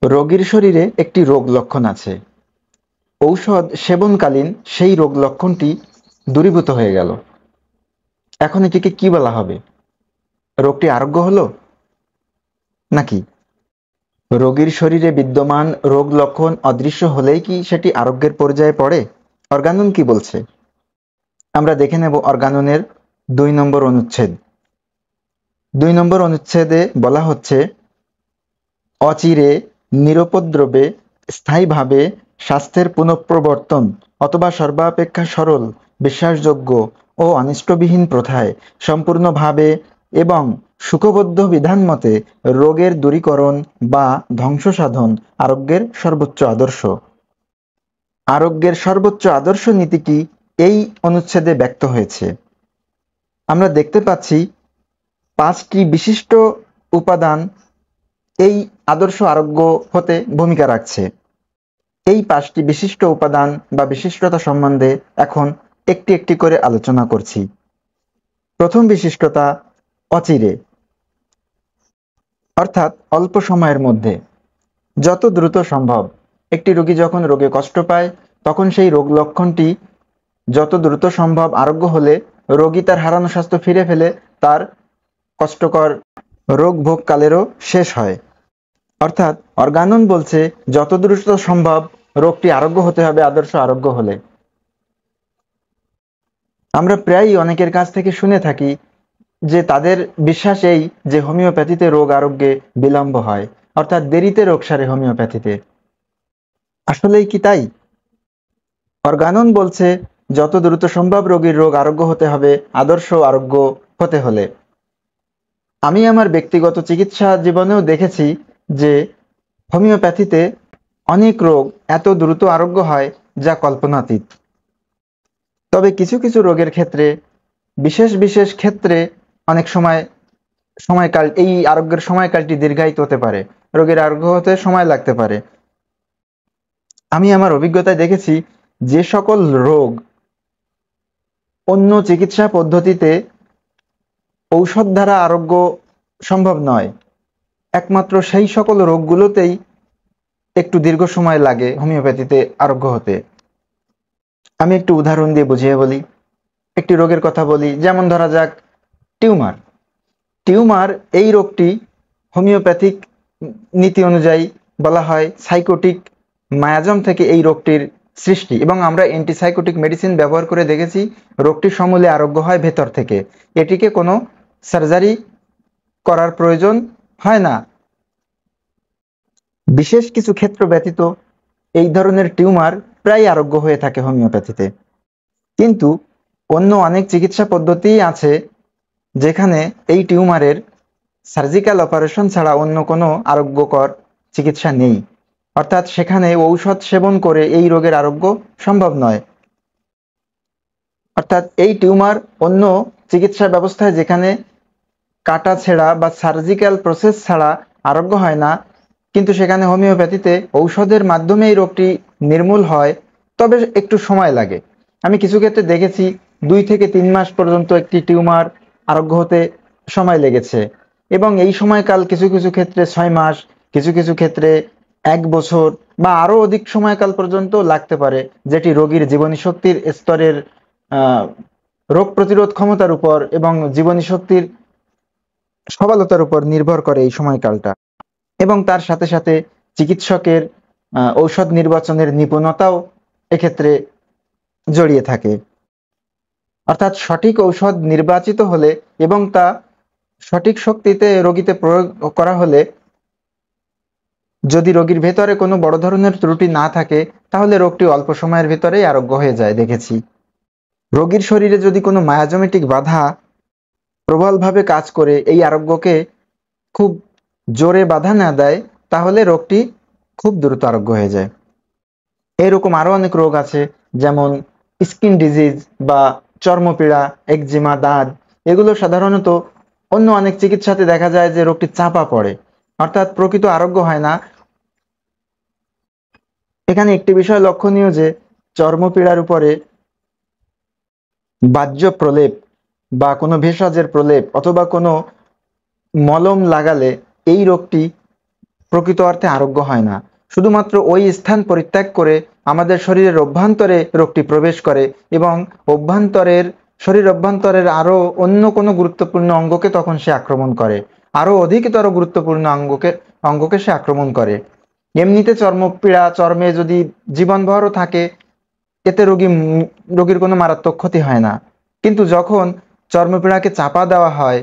রোগীর শরীরে একটি রোগ লক্ষণ আছে। ঔষধ সেবনকালীন সেই রোগ লক্ষণটি দূরীভূত হয়ে গেল। এখন এটিকে কি বলা হবে? রোগটি আরোগ্য হলো নাকি? রোগীর শরীরে বিদ্যমান রোগ লক্ষণ অদৃশ্য হলেই কি সেটি আরোগ্যের পর্যায়ে পড়ে? অর্গানন কি বলছে? আমরা দেখে নেব অর্গাননের ২ নম্বর অনুচ্ছেদ। ২ নম্বর অনুচ্ছেদে বলা হচ্ছে, অচিরে নিরুপদ্রবে স্থায়ীভাবে স্বাস্থ্যের পুনঃপ্রবর্তন অথবা সর্বাপেক্ষা সরল, বিশ্বাসযোগ্য ও অনিষ্টবিহীন প্রথায় সম্পূর্ণভাবে এবং সুখবদ্ধ বিধানমতে রোগের দূরীকরণ বা ধ্বংসসাধন আরোগ্যের সর্বোচ্চ আদর্শ। আরোগ্যের সর্বোচ্চ আদর্শ নীতিটি এই অনুচ্ছেদে ব্যক্ত হয়েছে। আমরা দেখতে পাচ্ছি ৫টি বিশিষ্ট উপাদান এই আদর্শ আরোগ্য হতে ভূমিকা রাখছে। এই ৫টি বিশিষ্ট উপাদান বা বিশিষ্টতা সম্বন্ধে এখন একটি একটি করে আলোচনা করছি। প্রথম বিশিষ্টতা, অচিরে, অর্থাৎ অল্প সময়ের মধ্যে, যত দ্রুত সম্ভব। একটি রোগী যখন রোগে কষ্ট পায় তখন সেই রোগ লক্ষণটি যত দ্রুত সম্ভব আরোগ্য হলে রোগী তার হারানো স্বাস্থ্য ফিরে ফেলে তার কষ্টকর রোগ ভোগকালেরও শেষ হয়। অর্থাৎ অর্গানন বলছে যত দ্রুত সম্ভব রোগটি আরোগ্য হতে হবে আদর্শ আরোগ্য হলে। আমরা প্রায়ই অনেকের কাছ থেকে শুনে থাকি যে তাদের বিশ্বাস এই যে হোমিওপ্যাথিতে রোগ আরোগ্যে বিলম্ব হয়, অর্থাৎ দেরিতে রোগ সারে হোমিওপ্যাথিতে। আসলেই কি তাই? অর্গানন বলছে যত দ্রুত সম্ভব রোগীর রোগ আরোগ্য হতে হবে আদর্শ আরোগ্য হতে হলে। আমি আমার ব্যক্তিগত চিকিৎসা জীবনেও দেখেছি যে হোমিওপ্যাথিতে অনেক রোগ এত দ্রুত আরোগ্য হয় যা কল্পনাতীত। তবে কিছু কিছু রোগের ক্ষেত্রে বিশেষ বিশেষ ক্ষেত্রে অনেক সময়কাল এই আরোগ্যের সময়কালটি দীর্ঘায়িত হতে পারে, রোগের আরোগ্য হতে সময় লাগতে পারে। আমি আমার অভিজ্ঞতায় দেখেছি যে সকল রোগ অন্য চিকিৎসা পদ্ধতিতে ঔষধ দ্বারা আরোগ্য সম্ভব নয়, একমাত্র সেই সকল রোগগুলোতেই একটু দীর্ঘ সময় লাগে হোমিওপ্যাথিতে আরোগ্য হতে। আমি একটু উদাহরণ দিয়ে বুঝিয়ে বলি। একটি রোগের কথা বলি, যেমন ধরা যাক টিউমার। টিউমার এই রোগটি হোমিওপ্যাথিক নীতি অনুযায়ী বলা হয় সাইকোটিক মায়াজম থেকে এই রোগটির সৃষ্টি, এবং আমরা অ্যান্টিসাইকোটিক মেডিসিন ব্যবহার করে দেখেছি রোগটি সমূলে আরোগ্য হয় ভেতর থেকে। এটিকে কোনো সার্জারি করার প্রয়োজন হয় না। বিশেষ কিছু ক্ষেত্র ব্যতীত এই ধরনের টিউমার প্রায় আরোগ্য হয়ে থাকে হোমিওপ্যাথিতে। কিন্তু অন্য অনেক চিকিৎসা পদ্ধতি আছে যেখানে এই টিউমারের সার্জিক্যাল অপারেশন ছাড়া অন্য কোনো আরোগ্যকর চিকিৎসা নেই, অর্থাৎ সেখানে ঔষধ সেবন করে এই রোগের আরোগ্য সম্ভব নয়। অর্থাৎ এই টিউমার অন্য চিকিৎসা ব্যবস্থায় যেখানে কাটা ছেঁড়া বা সার্জিক্যাল প্রসেস ছাড়া আরোগ্য হয় না, কিন্তু সেখানে হোমিওপ্যাথিতে ঔষধের মাধ্যমে এই রোগটি নির্মূল হয়, তবে একটু সময় লাগে। আমি কিছু ক্ষেত্রে দেখেছি ২ থেকে ৩ মাস পর্যন্ত একটি টিউমার আরোগ্য হতে সময় লেগেছে, এবং এই সময়কাল কিছু কিছু ক্ষেত্রে ৬ মাস, কিছু কিছু ক্ষেত্রে ১ বছর বা আরও অধিক সময়কাল পর্যন্ত লাগতে পারে, যেটি রোগীর জীবনী শক্তির স্তরের রোগ প্রতিরোধ ক্ষমতার উপর এবং জীবনী শক্তির সবলতার উপর নির্ভর করে এই সময়কালটা, এবং তার সাথে সাথে চিকিৎসকের ঔষধ নির্বাচনের নিপুণতাও এক্ষেত্রে জড়িয়ে থাকে। অর্থাৎ সঠিক ঔষধ নির্বাচিত হলে এবং তা সঠিক শক্তিতে রোগীতে প্রয়োগ করা হলে, যদি রোগীর ভেতরে কোনো বড় ধরনের ত্রুটি না থাকে তাহলে রোগটি অল্প সময়ের ভেতরেই আরোগ্য হয়ে যায় দেখেছি। রোগীর শরীরে যদি কোনো মায়াজমেটিক বাধা প্রবলভাবে কাজ করে এই আরোগ্যকে খুব জোরে বাধা না দেয়, তাহলে রোগটি খুব দ্রুত আরোগ্য হয়ে যায়। এরকম আরো অনেক রোগ আছে, যেমন স্কিন ডিজিজ বা চর্মপীড়া, একজিমা, দাঁত। এগুলো সাধারণত অন্য অনেক চিকিৎসাতে দেখা যায় যে রোগটি চাপা পড়ে, অর্থাৎ প্রকৃত আরোগ্য হয় না। এখানে একটি বিষয় লক্ষণীয় যে চর্মপীড়ার উপরে বাহ্য প্রলেপ বা কোনো ভেষজের প্রলেপ অথবা কোনো মলম লাগালে এই রোগটি প্রকৃত অর্থে আরোগ্য হয় না। শুধুমাত্র ওই স্থান পরিত্যাগ করে আমাদের শরীরের অভ্যন্তরে রোগটি প্রবেশ করে এবং শরীর অভ্যন্তরের আরো অন্য কোনো গুরুত্বপূর্ণ অঙ্গকে তখন সে আক্রমণ করে, আরো অধিকতর গুরুত্বপূর্ণ অঙ্গকে সে আক্রমণ করে। এমনিতে চর্মপীড়া চর্মে যদি জীবনভরও থাকে, এতে রোগীর কোনো মারাত্মক ক্ষতি হয় না। কিন্তু যখন চর্মপীড়াকে চাপা দেওয়া হয়,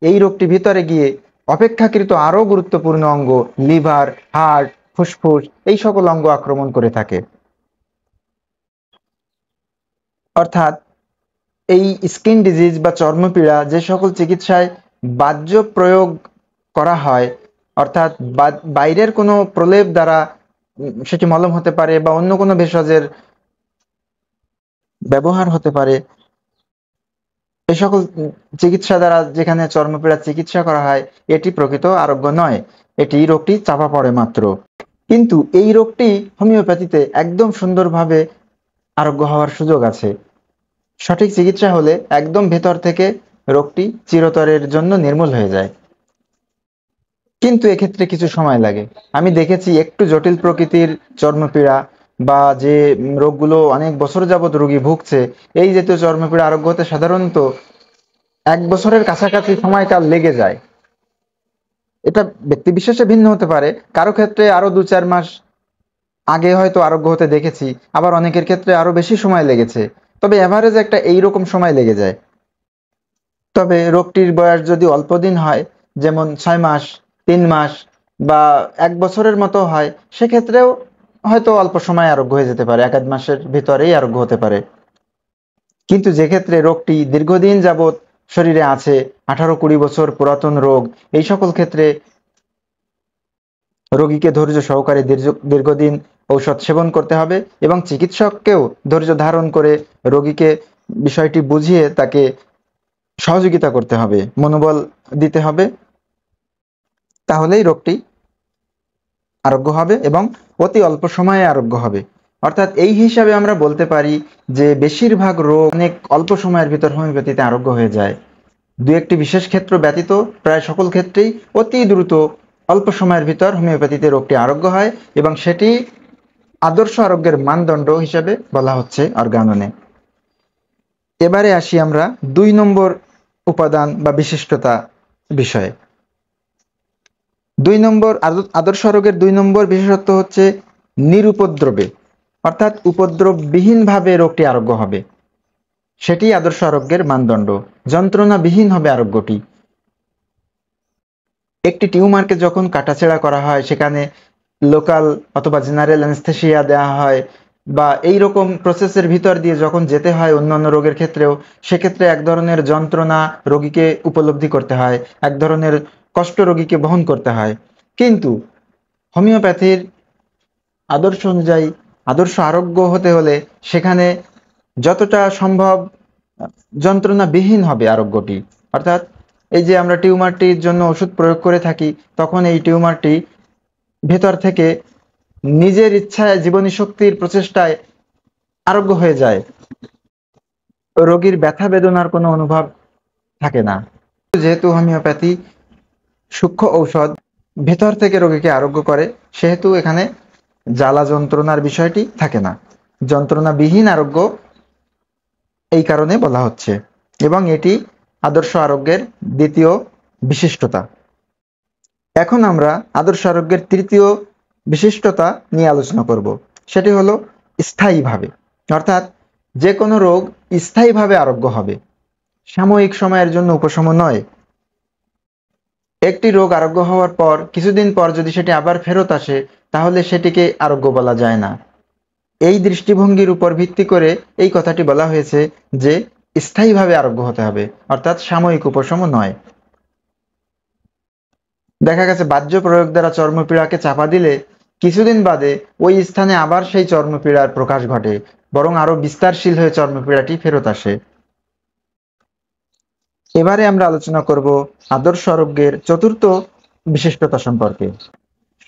এই রোগটি ভিতরে গিয়ে অপেক্ষাকৃত আরো গুরুত্বপূর্ণ অঙ্গ, লিভার, হার্ট, ফুসফুস, এই সকল অঙ্গ আক্রমণ করে থাকে। অর্থাৎ এই স্কিন ডিজিজ বা চর্মপীড়া যে সকল চিকিৎসায় বাহ্য প্রয়োগ করা হয়, অর্থাৎ বাইরের কোনো প্রলেপ দ্বারা, সেটি মলম হতে পারে বা অন্য কোনো ভেষজের ব্যবহার হতে পারে, এই সকল চিকিৎসা দ্বারা যেখানে চর্মপীড়ার চিকিৎসা করা হয়, এটি প্রকৃত আরোগ্য নয়, এটি রোগটি চাপা পড়ে মাত্র। কিন্তু এই রোগটি হোমিওপ্যাথিতে একদম সুন্দরভাবে আরোগ্য হওয়ার সুযোগ আছে। সঠিক চিকিৎসা হলে একদম ভেতর থেকে রোগটি চিরতরের জন্য নির্মূল হয়ে যায়। কিন্তু এক্ষেত্রে কিছু সময় লাগে। আমি দেখেছি একটু জটিল প্রকৃতির চর্মপীড়া বা যে রোগগুলো অনেক বছর যাবৎ রোগী ভুগছে, এই জাতীয় চর্মপীড়া আরোগ্য হতে সাধারণত 1 বছরের কাছাকাছি সময়কাল লেগে যায়। এটা ব্যক্তি বিশেষে ভিন্ন হতে পারে, কারো ক্ষেত্রে আরো 2-4 মাস আগে হয়তো আরোগ্য হতে দেখেছি, আবার অনেকের ক্ষেত্রে আরো বেশি সময় লেগেছে, তবে এভারেজ একটা এইরকম সময় লেগে যায়। তবে রোগটির বয়স যদি অল্প দিন হয়, যেমন 6 মাস, 3 মাস বা 1 বছরের মতো হয়, সেক্ষেত্রেও হয়তো অল্প সময় আরোগ্য হয়ে যেতে পারে, 1-1 মাসের ভিতরেই আরোগ্য হতে পারে। কিন্তু যে ক্ষেত্রে রোগটি দীর্ঘদিন যাবৎ শরীরে আছে, 18-20 বছর পুরাতন রোগ, এই সকল ক্ষেত্রে রোগীকে ধৈর্য সহকারে দীর্ঘদিন ঔষধ সেবন করতে হবে এবং চিকিৎসককেও ধৈর্য ধারণ করে রোগীকে বিষয়টি বুঝিয়ে তাকে সহযোগিতা করতে হবে, মনোবল দিতে হবে। তাহলেই রোগটি আরোগ্য হবে এবং অতি অল্প সময়ে আরোগ্য হবে। অর্থাৎ এই হিসাবে আমরা বলতে পারি যে বেশিরভাগ রোগ অনেক অল্প সময়ের ভিতর হোমিওপ্যাথিতে আরোগ্য হয়ে যায়। 2-1টি বিশেষ ক্ষেত্র ব্যতীত প্রায় সকল ক্ষেত্রেই অতি দ্রুত অল্প সময়ের ভিতর হোমিওপ্যাথিতে রোগটি আরোগ্য হয় এবং সেটি আদর্শ আরোগ্যের মানদণ্ড হিসেবে বলা হচ্ছে অর্গাননে। এবারে আসি আমরা 2 নম্বর উপাদান বা বিশিষ্টতা বিষয়ে। 2 নম্বর আদর্শ আরোগ্যের 2 নম্বর বিশেষত্ব হচ্ছে নিরুপদ্রবে, অর্থাৎ উপদ্রববিহীনভাবে রোগটি আরোগ্য হবে, সেটি আদর্শ আরোগ্যের মানদণ্ড। যন্ত্রণাবিহীন হবে আরোগ্যটি। একটি টিউমারকে যখন কাটাছেঁড়া করা হয়, সেখানে লোকাল অথবা জেনারেল অ্যানেস্থেসিয়া দেওয়া হয় বা এই রকম প্রসেসের ভিতর দিয়ে যখন যেতে হয় অন্যান্য রোগের ক্ষেত্রেও, সেক্ষেত্রে এক ধরনের যন্ত্রণা রোগীকে উপলব্ধি করতে হয়, এক ধরনের কষ্ট রোগীকে বহন করতে হয়। কিন্তু হোমিওপ্যাথির আদর্শ অনুযায়ী আদর্শ আরোগ্য হতে হলে সেখানে যতটা সম্ভব যন্ত্রণাবিহীন হবে আরোগ্যটি। অর্থাৎ এই যে আমরা টিউমারটির জন্য ওষুধ প্রয়োগ করে থাকি, তখন এই টিউমারটি ভেতর থেকে নিজের ইচ্ছায়, জীবনী শক্তির প্রচেষ্টায় আরোগ্য হয়ে যায়, রোগীর ব্যথা বেদনার কোনো অনুভব থাকে না। যেহেতু হোমিওপ্যাথি সূক্ষ্ম ঔষধ ভেতর থেকে রোগীকে আরোগ্য করে, সেহেতু এখানে জ্বালা যন্ত্রণার বিষয়টি থাকে না, যন্ত্রণাবিহীন আরোগ্য এই কারণে বলা হচ্ছে, এবং এটি আদর্শ আরোগ্যের দ্বিতীয় বিশিষ্টতা। এখন আমরা আদর্শ আরোগ্যের তৃতীয় বিশিষ্টতা নিয়ে আলোচনা করব, সেটি হলো স্থায়ীভাবে। অর্থাৎ যে কোনো রোগ স্থায়ীভাবে আরোগ্য হবে, সাময়িক সময়ের জন্য উপশম নয়। একটি রোগ আরোগ্য হওয়ার পর কিছুদিন পর যদি সেটি আবার ফেরত আসে, তাহলে সেটিকে আরোগ্য বলা যায় না। এই দৃষ্টিভঙ্গির উপর ভিত্তি করে এই কথাটি বলা হয়েছে যে স্থায়ীভাবে আরোগ্য হতে হবে, অর্থাৎ সাময়িক উপশম নয়। দেখা গেছে বাহ্য প্রয়োগ দ্বারা চর্মপীড়াকে চাপা দিলে কিছুদিন বাদে ওই স্থানে আবার সেই চর্মপীড়ার প্রকাশ ঘটে, বরং আরো বিস্তারশীল হয়ে চর্মপীড়াটি ফেরত আসে। এবারে আমরা আলোচনা করব আদর্শ আরোগ্যের চতুর্থ বিশিষ্টতা সম্পর্কে।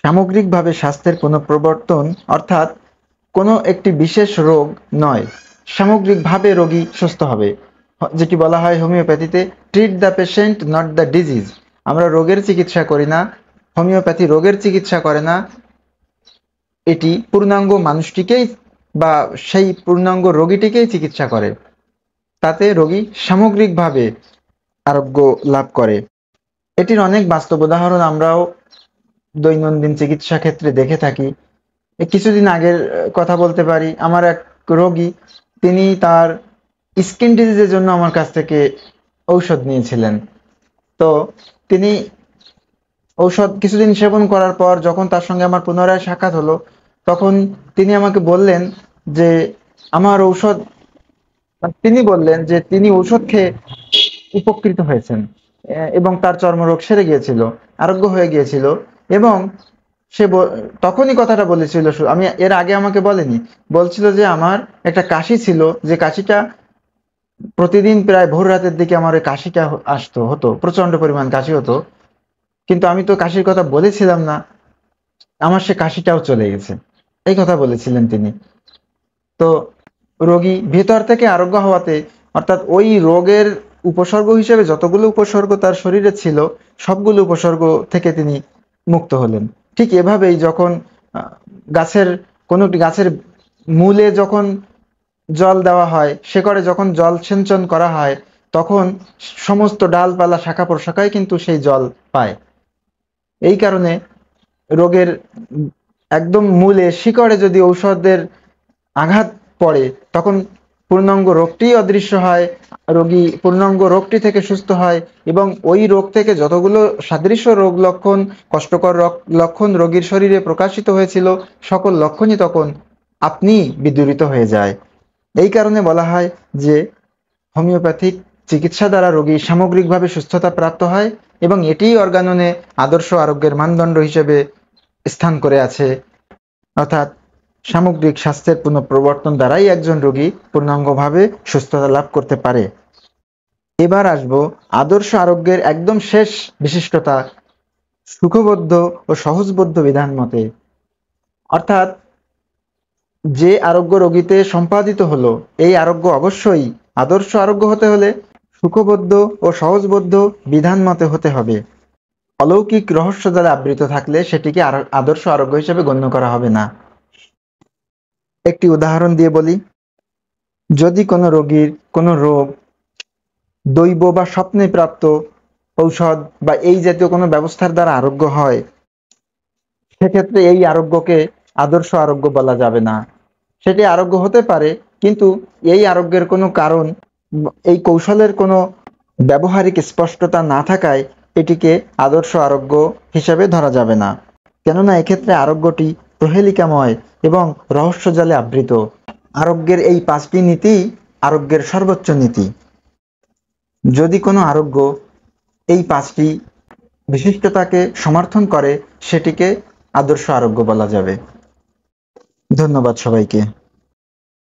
সামগ্রিকভাবে স্বাস্থ্যের কোনো প্রবর্তন, অর্থাৎ কোনো একটি বিশেষ রোগ নয়, সামগ্রিকভাবে রোগী সুস্থ হবে, যেটি বলা হয় হোমিওপ্যাথিতে treat the patient not the disease. আমরা রোগের চিকিৎসা করি না, হোমিওপ্যাথি রোগের চিকিৎসা করে না, এটি পূর্ণাঙ্গ মানুষটিকেই বা সেই পূর্ণাঙ্গ রোগীটিকেই চিকিৎসা করে। তাতে রোগী সামগ্রিকভাবে আরোগ্য লাভ করে। এটির অনেক বাস্তব উদাহরণ আমরাও দৈনন্দিন চিকিৎসা ক্ষেত্রে দেখে থাকি। কিছুদিন আগের কথা বলতে পারি, আমার এক রোগী, তিনি তার স্কিন ডিজিজের জন্য আমার কাছ থেকে ঔষধ নিয়েছিলেন। তো তিনি ঔষধ কিছুদিন সেবন করার পর যখন তার সঙ্গে আমার পুনরায় সাক্ষাৎ হলো, তখন তিনি আমাকে বললেন যে আমার ঔষধ, তিনি বললেন যে তিনি ঔষধ খেয়ে উপকৃত হয়েছেন এবং তার চর্মরোগ সেরে গিয়েছিল, আরোগ্য হয়ে গিয়েছিল। এবং সে তখনই কথাটা বলেছিল, আমি এর আগে আমাকে বলেনি, বলছিল যে আমার একটা কাশি ছিল, যে কাশিটা প্রতিদিন প্রায় ভোর রাতের দিকে আমার ওই কাশিটা হতো, প্রচন্ড পরিমাণ কাশি হতো, কিন্তু আমি তো কাশির কথা বলেছিলাম না, আমার সে কাশিটাও চলে গেছে, এই কথা বলেছিলেন তিনি। তো রোগী ভেতর থেকে আরোগ্য হওয়াতে, অর্থাৎ ওই রোগের উপসর্গ হিসেবে যতগুলো উপসর্গ তার শরীরে ছিল, সবগুলো উপসর্গ থেকে তিনি মুক্ত হলেন। ঠিক এভাবেই যখন গাছের কোনো একটি গাছের মূলে যখন জল দেওয়া হয়, শেকড়ে যখন জল সিঞ্চন করা হয়, তখন সমস্ত ডালপালা শাখা প্রশাখায় কিন্তু সেই জল পায়। এই কারণে রোগের একদম মূলে শিকড়ে যদি ঔষধের আঘাত পড়ে, তখন পূর্ণাঙ্গ রোগটি অদৃশ্য হয়, রোগী পূর্ণাঙ্গ রোগটি থেকে সুস্থ হয় এবং ওই রোগ থেকে যতগুলো সাদৃশ্য রোগ লক্ষণ, কষ্টকর লক্ষণ রোগীর শরীরে প্রকাশিত হয়েছিল, সকল লক্ষণই তখন আপনি বিদূরিত হয়ে যায়। এই কারণে বলা হয় যে হোমিওপ্যাথিক চিকিৎসা দ্বারা রোগী সামগ্রিকভাবে সুস্থতা প্রাপ্ত হয় এবং এটিই অর্গাননে আদর্শ আরোগ্যের মানদণ্ড হিসেবে স্থান করে আছে। অর্থাৎ সামগ্রিক স্বাস্থ্যের পুনঃপ্রবর্তন দ্বারাই একজন রোগী পূর্ণাঙ্গভাবে সুস্থতা লাভ করতে পারে। এবার আসবো আদর্শ আরোগ্যের একদম শেষ বিশিষ্টতা, সুখবদ্ধ ও সহজবোধ্য বিধান মতে। অর্থাৎ যে আরোগ্য রোগীতে সম্পাদিত হলো, এই আরোগ্য অবশ্যই আদর্শ আরোগ্য হতে হলে সুখবদ্ধ ও সহজবোধ্য বিধান মতে হতে হবে। অলৌকিক রহস্য দ্বারা আবৃত থাকলে সেটিকে আদর্শ আরোগ্য হিসেবে গণ্য করা হবে না। একটি উদাহরণ দিয়ে বলি, যদি কোনো রোগীর কোনো রোগ দৈব বা স্বপ্নে প্রাপ্ত ঔষধ বা এই জাতীয় কোনো ব্যবস্থার দ্বারা আরোগ্য হয়, সেক্ষেত্রে এই আরোগ্যকে আদর্শ আরোগ্য বলা যাবে না। সেটি আরোগ্য হতে পারে, কিন্তু এই আরোগ্যের কোনো কারণ, এই কৌশলের কোনো ব্যবহারিক স্পষ্টতা না থাকায় এটিকে আদর্শ আরোগ্য হিসেবে ধরা যাবে না। কেননা এক্ষেত্রে আরোগ্যটি প্রহেলিকাময় এবং রহস্যজালে আবৃত। আরোগ্যের এই 5টি নীতি আরোগ্যের সর্বোচ্চ নীতি। যদি কোনো আরোগ্য এই 5টি বিশিষ্টতাকে সমর্থন করে, সেটিকে আদর্শ আরোগ্য বলা যাবে। ধন্যবাদ সবাইকে।